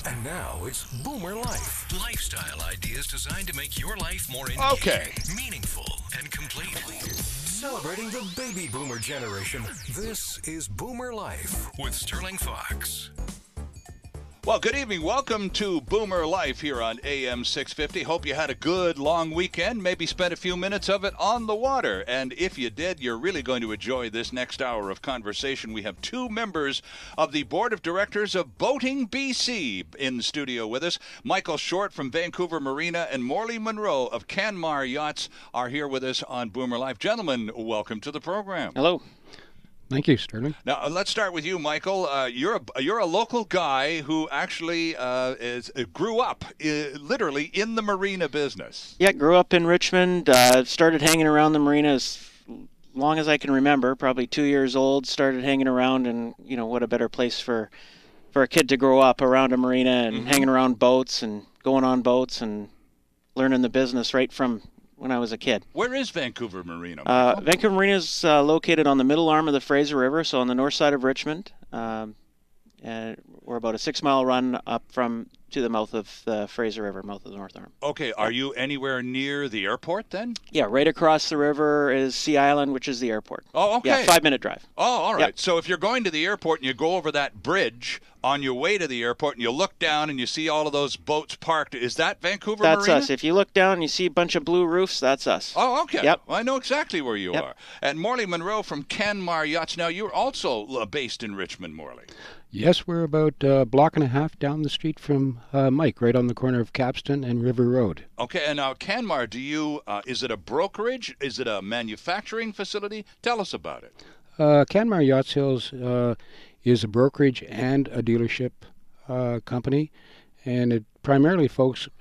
And now it's Boomer Life. Lifestyle ideas designed to make your life more engaging, meaningful, and complete. Celebrating the baby boomer generation, this is Boomer Life with Sterling Fox. Well, good evening. Welcome to Boomer Life here on AM 650. Hope you had a good long weekend, maybe spent a few minutes of it on the water. And if you did, you're really going to enjoy this next hour of conversation. We have two members of the Board of Directors of Boating BC in the studio with us. Michael Short from Vancouver Marina and Morley Monroe of Canmar Yachts are here with us on Boomer Life. Gentlemen, welcome to the program. Hello. Thank you, Sterling. Now, let's start with you, Michael. You're a local guy who actually grew up literally in the marina business. Yeah, grew up in Richmond. Started hanging around the marina as long as I can remember. Probably 2 years old. Started hanging around, and what a better place for a kid to grow up around a marina and hanging around boats and going on boats and learning the business right from when I was a kid. Where is Vancouver Marina? Vancouver Marina is located on the middle arm of the Fraser River, so on the north side of Richmond. And we're about a 6-mile run up to the mouth of the Fraser River, mouth of the North Arm. Okay, are you anywhere near the airport then? Yeah, right across the river is Sea Island, which is the airport. Oh, okay. Yeah, 5-minute drive. Oh, all right. Yep. So if you're going to the airport and you go over that bridge on your way to the airport and you look down and you see all of those boats parked, is that Vancouver Marina? That's us. If you look down and you see a bunch of blue roofs, that's us. Oh, okay. Yep. Well, I know exactly where you Yep. are. And Morley Monroe from Canmar Yachts. Now, you're also based in Richmond, Morley. Yes, we're about a block and a half down the street from Mike, right on the corner of Capstan and River Road. Okay, and now Canmar, is it a brokerage? Is it a manufacturing facility? Tell us about it. Canmar Yacht Sales is a brokerage and a dealership company, and it primarily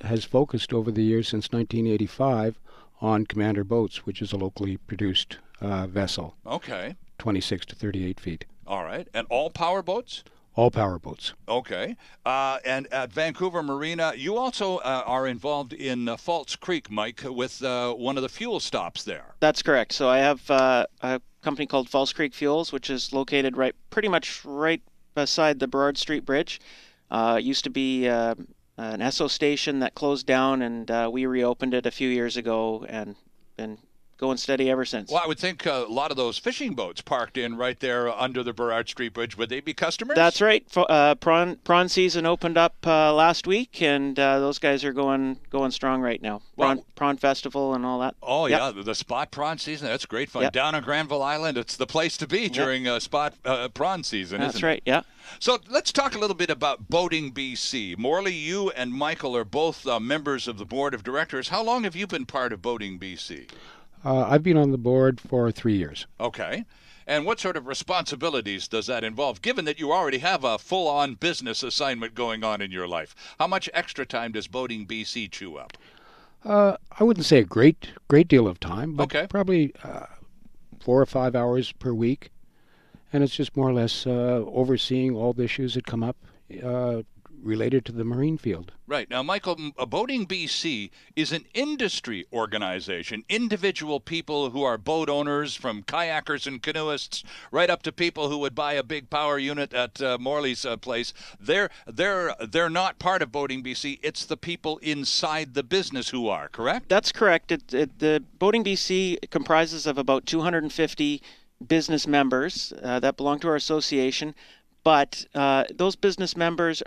has focused over the years since 1985 on Commander boats, which is a locally produced vessel. Okay. 26 to 38 feet. All right. And all power boats? All power boats. Okay. And at Vancouver Marina, you also are involved in False Creek, Mike, with one of the fuel stops there. That's correct. So I have a company called False Creek Fuels, which is located pretty much right beside the Burrard Street Bridge. It used to be an Esso station that closed down, and we reopened it a few years ago and been going steady ever since. Well, I would think a lot of those fishing boats parked in right there under the Burrard Street Bridge, would they be customers? That's right. Prawn season opened up last week, and those guys are going strong right now. Prawn festival and all that. Oh, yep. Yeah, the spot prawn season, that's great fun. Yep. Down on Granville Island, it's the place to be during spot prawn season, That's isn't right, it? yeah. So let's talk a little bit about Boating BC. Morley, you and Michael are both members of the board of directors. How long have you been part of Boating BC? I've been on the board for 3 years. Okay. And what sort of responsibilities does that involve, given that you already have a full-on business assignment going on in your life? How much extra time does Boating BC chew up? I wouldn't say a great deal of time, but okay. Probably 4 or 5 hours per week. And it's just more or less overseeing all the issues that come up related to the marine field. Right. Now, Michael, Boating BC is an industry organization. Individual people who are boat owners, from kayakers and canoeists right up to people who would buy a big power unit at Morley's place. They're not part of Boating BC. It's the people inside the business who are, correct? That's correct. The Boating BC comprises of about 250 business members that belong to our association. But those business members,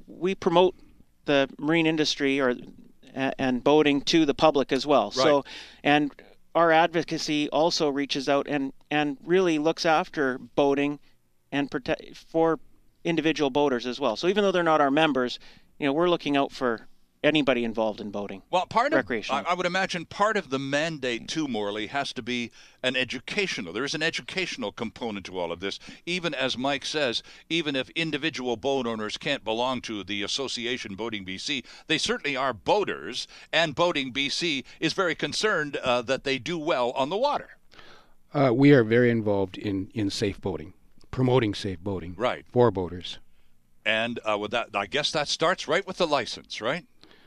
we promote the marine industry and boating to the public as well. Right. So, and our advocacy also reaches out and really looks after boating and for individual boaters as well. So even though they're not our members, we're looking out for anybody involved in boating. Well, recreational. I would imagine part of the mandate too, Morley, has to be there is an educational component to all of this. Even as Mike says, even if individual boat owners can't belong to the association Boating BC, they certainly are boaters, and Boating BC is very concerned that they do well on the water. We are very involved in safe boating, promoting safe boating, right, for boaters. And with that, I guess that starts right with the license, right?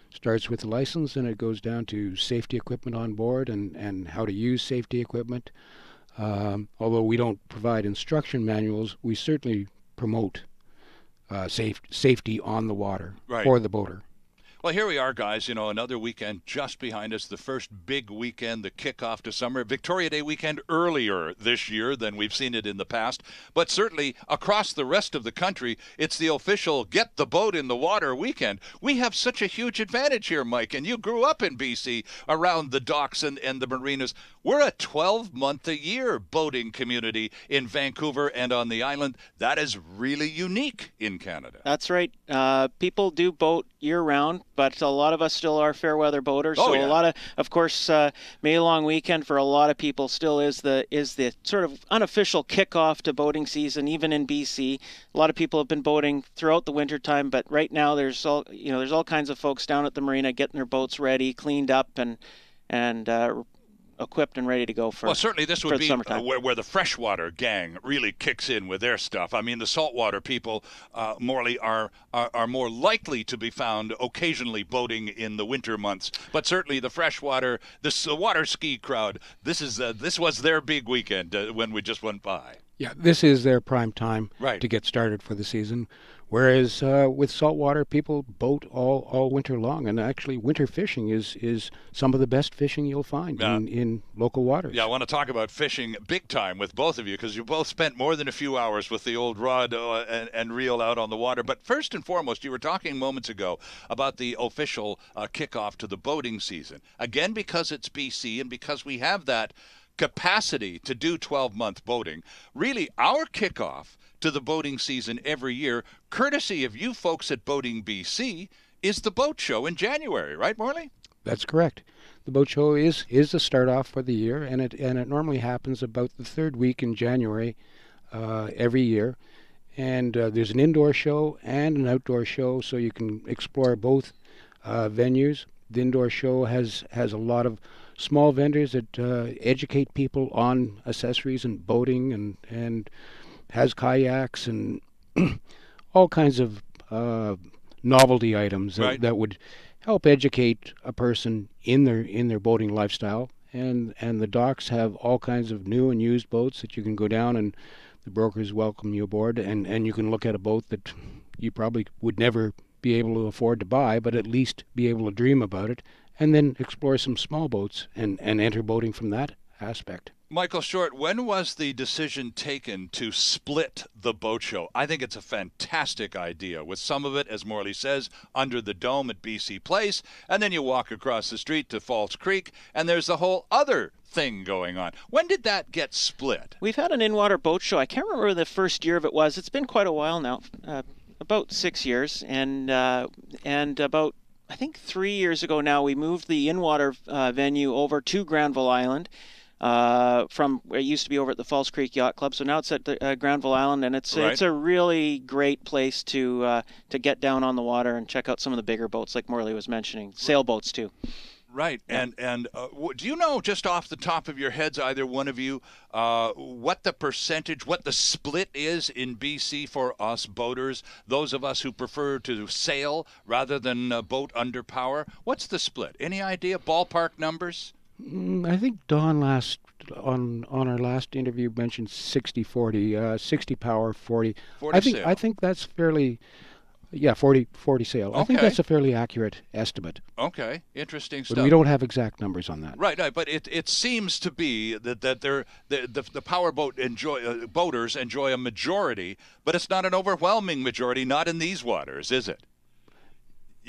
Starts with the license, and it goes down to safety equipment on board and how to use safety equipment. Although we don't provide instruction manuals, we certainly promote safety on the water Right. for the boater. Well, here we are, guys. Another weekend just behind us, the first big weekend, the kickoff to summer. Victoria Day weekend earlier this year than we've seen it in the past. But certainly across the rest of the country, it's the official get the boat in the water weekend. We have such a huge advantage here, Mike, and you grew up in BC around the docks and the marinas. We're a 12-month-a-year boating community in Vancouver and on the island. That is really unique in Canada. That's right. People do boat year-round, but a lot of us still are fair weather boaters. Oh, so yeah. a lot of course, May Long Weekend for a lot of people still is the sort of unofficial kickoff to boating season, even in BC. A lot of people have been boating throughout the wintertime, but right now there's all kinds of folks down at the marina getting their boats ready, cleaned up, and equipped and ready to go for. Well, certainly this would be where the freshwater gang really kicks in with their stuff. I mean, the saltwater people, Morley, are more likely to be found occasionally boating in the winter months. But certainly the freshwater, the water ski crowd, this was their big weekend when we just went by. Yeah, this is their prime time Right. to get started for the season. Whereas with saltwater, people boat all winter long, and actually winter fishing is some of the best fishing you'll find in local waters. Yeah, I want to talk about fishing big time with both of you because you both spent more than a few hours with the old rod and reel out on the water. But first and foremost, you were talking moments ago about the official kickoff to the boating season. Again, because it's BC and because we have that capacity to do 12-month boating, really our kickoff to the boating season every year, courtesy of you folks at Boating BC, is the boat show in January, right, Morley? That's correct. The boat show is the start off for the year, and it normally happens about the third week in January every year. And there's an indoor show and an outdoor show, so you can explore both venues. The indoor show has a lot of small vendors that educate people on accessories and boating, and has kayaks and all kinds of novelty items Right. that would help educate a person in their boating lifestyle. And the docks have all kinds of new and used boats that you can go down, and the brokers welcome you aboard, and you can look at a boat that you probably would never be able to afford to buy, but at least be able to dream about it, and then explore some small boats and enter boating from that aspect. Michael Short, when was the decision taken to split the boat show? I think it's a fantastic idea, with some of it, as Morley says, under the dome at BC Place, and then you walk across the street to Falls Creek, and there's the whole other thing going on. When did that get split? We've had an in-water boat show. I can't remember the first year of it was. It's been quite a while now, about 6 years, and about, I think 3 years ago now, we moved the in-water venue over to Granville Island. From where it used to be over at the Falls Creek Yacht Club, so now it's at the Granville Island, and it's a really great place to get down on the water and check out some of the bigger boats, like Morley was mentioning, sailboats too. Right, and do you know, just off the top of your heads, either one of you, what the percentage, what the split is in BC for us boaters, those of us who prefer to sail rather than boat under power? What's the split? Any idea? Ballpark numbers? I think Don on our last interview mentioned 60-40, 60 power, 40. 40 sail. I think that's fairly, 40 sail. Okay. I think that's a fairly accurate estimate. Okay, interesting stuff. But we don't have exact numbers on that. Right, but it seems to be that the power boat boaters enjoy a majority, but it's not an overwhelming majority, not in these waters, is it?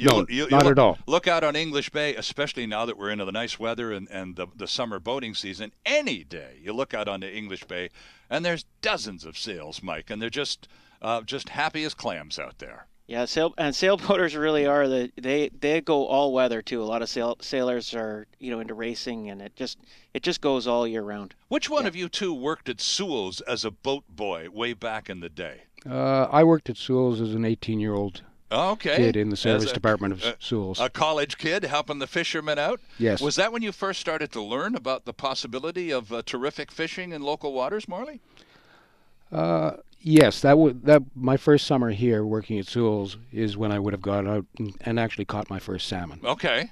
Not at all. Look out on English Bay, especially now that we're into the nice weather and the summer boating season. Any day you look out onto English Bay, and there's dozens of sails, Mike, and they're just happy as clams out there. Yeah, sailboaters really are they go all weather too. A lot of sailors are into racing, and it just goes all year round. Which one of you two worked at Sewell's as a boat boy way back in the day? I worked at Sewell's as an 18-year-old. Okay. Kid in the service department of Sewell's. A college kid helping the fishermen out? Yes. Was that when you first started to learn about the possibility of terrific fishing in local waters, Morley? Yes, that my first summer here working at Sewell's is when I would have gone out and actually caught my first salmon. Okay.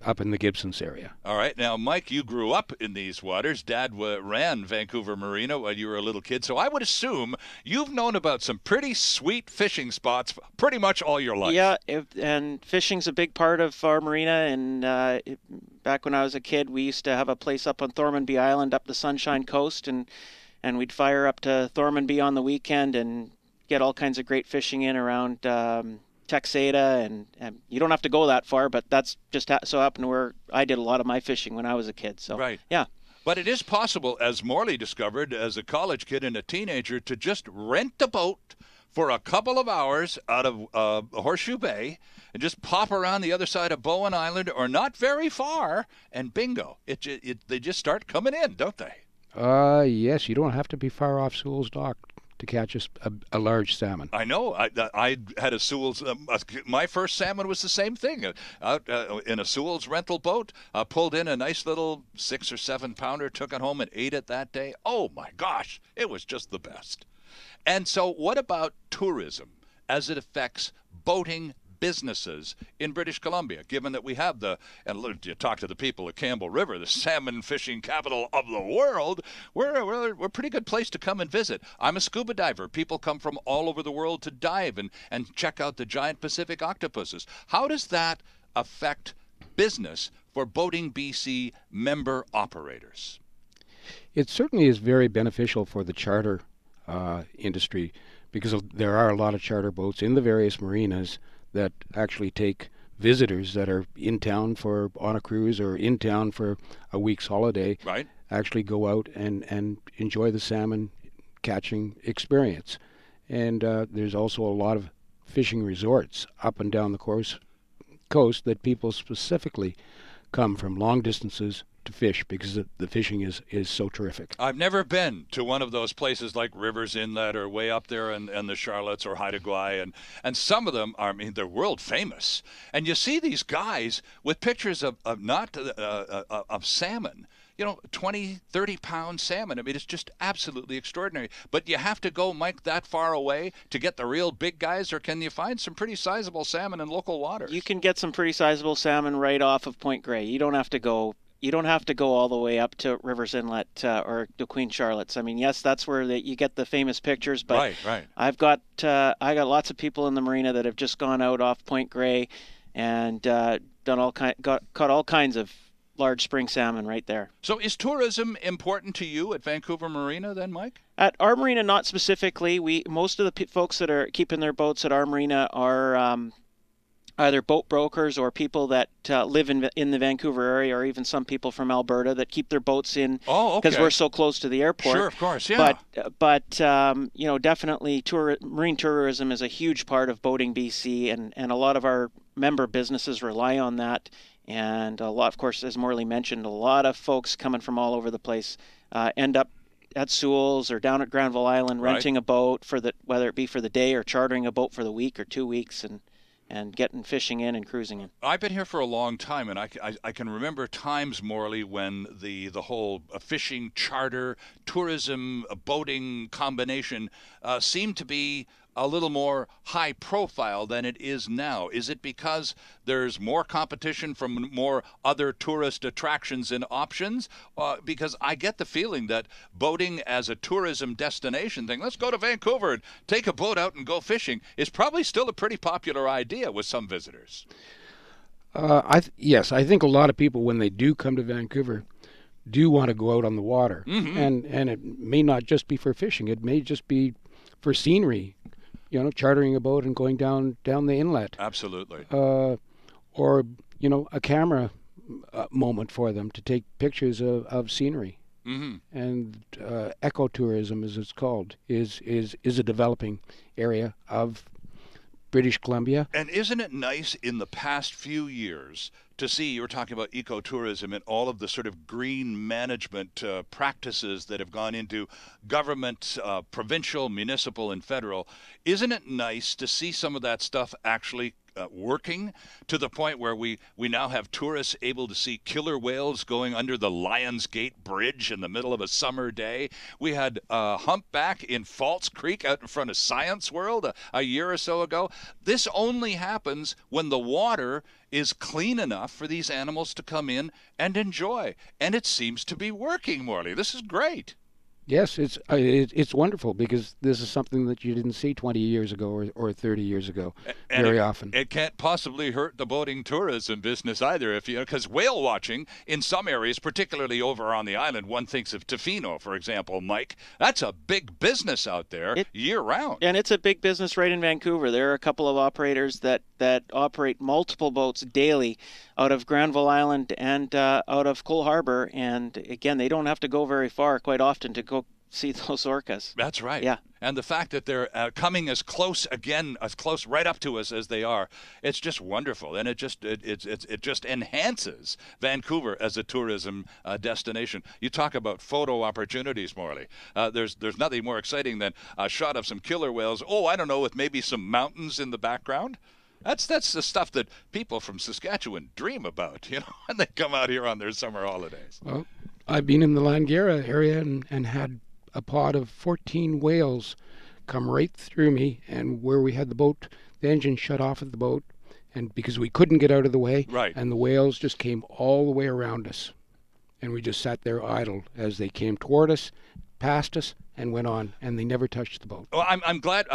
up in the Gibsons area. All right. Now, Mike, you grew up in these waters. Dad ran Vancouver Marina when you were a little kid, so I would assume you've known about some pretty sweet fishing spots pretty much all your life. Yeah, and fishing's a big part of our marina, and back when I was a kid, we used to have a place up on Thormanby Island up the Sunshine Coast, and we'd fire up to Thormanby on the weekend and get all kinds of great fishing in around Texada, and you don't have to go that far, but that's just so happened where I did a lot of my fishing when I was a kid. So, right. Yeah. But it is possible, as Morley discovered as a college kid and a teenager, to just rent a boat for a couple of hours out of Horseshoe Bay and just pop around the other side of Bowen Island or not very far, and bingo. They just start coming in, don't they? Yes, you don't have to be far off Sewell's Dock to catch a large salmon. I know. I had a Sewell's. My first salmon was the same thing. Out in a Sewell's rental boat, pulled in a nice little 6 or 7 pounder, took it home and ate it that day. Oh my gosh, it was just the best. And so, what about tourism as it affects boating businesses in British Columbia, given that we have and you talk to the people at Campbell River, the salmon fishing capital of the world, we're a pretty good place to come and visit. I'm a scuba diver. People come from all over the world to dive and check out the giant Pacific octopuses. How does that affect business for Boating BC member operators? It certainly is very beneficial for the charter industry, because there are a lot of charter boats in the various marinas that actually take visitors that are in town on a cruise or in town for a week's holiday. Right. Actually go out and enjoy the salmon catching experience. And there's also a lot of fishing resorts up and down the coast that people specifically come from long distances to fish because the fishing is so terrific. I've never been to one of those places like Rivers Inlet or way up there and the Charlottes or Haida Gwaii, and some of them are, they're world famous. And you see these guys with pictures of salmon, 20, 30-pound salmon. It's just absolutely extraordinary. But you have to go, Mike, that far away to get the real big guys, or can you find some pretty sizable salmon in local waters? You can get some pretty sizable salmon right off of Point Grey. You don't have to go all the way up to Rivers Inlet or the Queen Charlotte's. Yes, that's where you get the famous pictures. But right. I got lots of people in the marina that have just gone out off Point Grey and caught all kinds of large spring salmon right there. So is tourism important to you at Vancouver Marina then, Mike? At our marina, not specifically. Most of the folks that are keeping their boats at our marina are either boat brokers or people that live in the Vancouver area, or even some people from Alberta that keep their boats in because we're so close to the airport. Sure, of course, yeah. But definitely marine tourism is a huge part of Boating BC, and a lot of our member businesses rely on that. And a lot, of course, as Morley mentioned, a lot of folks coming from all over the place end up at Sewell's or down at Granville Island renting a boat whether it be for the day or chartering a boat for the week or 2 weeks and getting fishing in and cruising in. I've been here for a long time, and I can remember times, Morley, when the whole fishing, charter, tourism, boating combination seemed to be a little more high profile than it is now. Is it because there's more competition from more other tourist attractions and options? Because I get the feeling that boating as a tourism destination thing, let's go to Vancouver and take a boat out and go fishing, is probably still a pretty popular idea with some visitors. Yes, I think a lot of people, when they do come to Vancouver, do want to go out on the water. Mm-hmm. And it may not just be for fishing. It may just be for scenery. Chartering a boat and going down the inlet. Absolutely. Or, a camera moment for them to take pictures of scenery. Mm-hmm. And ecotourism, as it's called, is a developing area of British Columbia. And isn't it nice in the past few years to see, you were talking about ecotourism and all of the sort of green management practices that have gone into government, provincial, municipal, and federal. Isn't it nice to see some of that stuff actually working to the point where we now have tourists able to see killer whales going under the Lions Gate Bridge in the middle of a summer day. We had humpback in Falls Creek out in front of Science World a year or so ago. This only happens when the water is clean enough for these animals to come in and enjoy. And it seems to be working, Morley. This is great. Yes, it's wonderful, because this is something that you didn't see 20 years ago or 30 years ago very often. It can't possibly hurt the boating tourism business either, because whale watching in some areas, particularly over on the island, one thinks of Tofino, for example, Mike. That's a big business out there year-round. And it's a big business right in Vancouver. There are a couple of operators that operate multiple boats daily out of Granville Island and out of Cole Harbor. And again, they don't have to go very far quite often to go see those orcas. That's right. Yeah. And the fact that they're coming as close right up to us as they are, it's just wonderful. And it just enhances Vancouver as a tourism destination. You talk about photo opportunities, Morley. There's nothing more exciting than a shot of some killer whales. Oh, I don't know, with maybe some mountains in the background. That's the stuff that people from Saskatchewan dream about, when they come out here on their summer holidays. Well, I've been in the Langara area and had a pod of 14 whales come right through me, and where we had the boat, the engine shut off at the boat, and because we couldn't get out of the way, right, and the whales just came all the way around us, and we just sat there idle as they came toward us, past us, and went on, and they never touched the boat. Well, I'm glad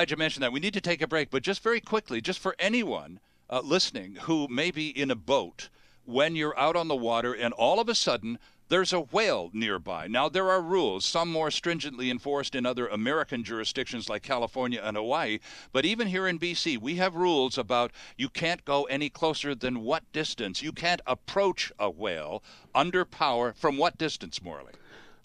you mentioned that. We need to take a break, but just very quickly, just for anyone listening who may be in a boat when you're out on the water and all of a sudden there's a whale nearby. Now, there are rules, some more stringently enforced in other American jurisdictions like California and Hawaii, but even here in BC, we have rules about you can't go any closer than what distance. You can't approach a whale under power from what distance, Morley?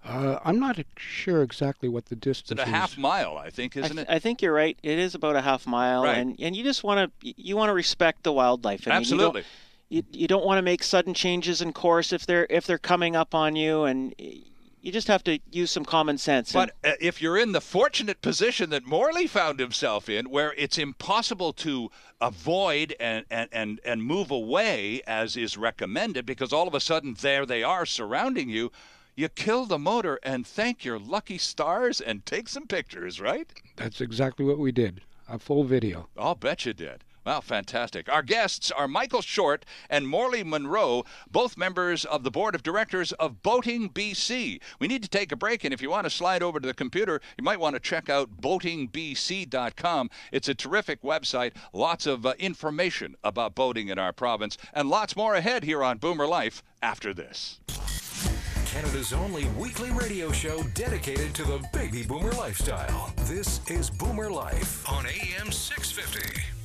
I'm not sure exactly what the distance is. It's a half mile, I think, isn't it? I think you're right. It is about a half mile, right. And you just want to respect the wildlife. I mean, absolutely. You don't want to make sudden changes in course if they're coming up on you, and you just have to use some common sense. But if you're in the fortunate position that Morley found himself in, where it's impossible to avoid and move away as is recommended, because all of a sudden there they are surrounding you, you kill the motor and thank your lucky stars and take some pictures, right? That's exactly what we did. A full video. I'll bet you did. Well, fantastic. Our guests are Michael Short and Morley Monroe, both members of the board of directors of Boating BC. We need to take a break, and if you want to slide over to the computer, you might want to check out boatingbc.com. It's a terrific website, lots of information about boating in our province, and lots more ahead here on Boomer Life after this. Canada's only weekly radio show dedicated to the baby boomer lifestyle. This is Boomer Life on AM 650.